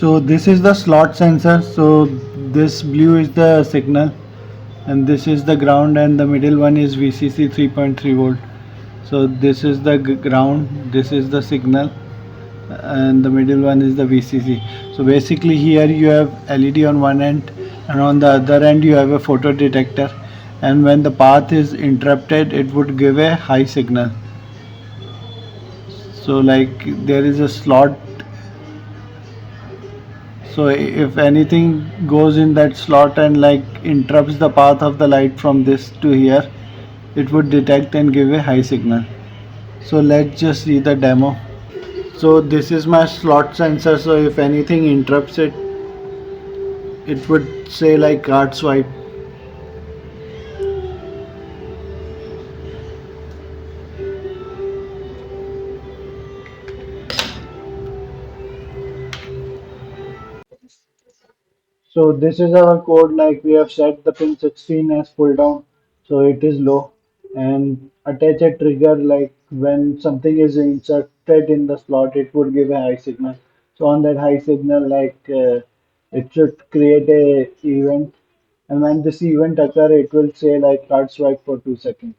So this is the slot sensor. So this blue is the signal, and this is the ground, and the middle one is VCC 3.3 volt. So this is the ground, this is the signal, and the middle one is the VCC. So basically here you have LED on one end, and on the other end you have a photo detector, and when the path is interrupted it would give a high signal. So like there is a slot, so if anything goes in that slot and like interrupts the path of the light from this to here, it would detect and give a high signal. So let's just see the demo. So this is my slot sensor, so if anything interrupts it, it would say like card swipe. So this is our code, like we have set the pin 16 as pull down, so it is low, and attach a trigger like when something is inserted in the slot, it would give a high signal. So on that high signal, it should create a event, and when this event occur, it will say like card swipe for 2 seconds.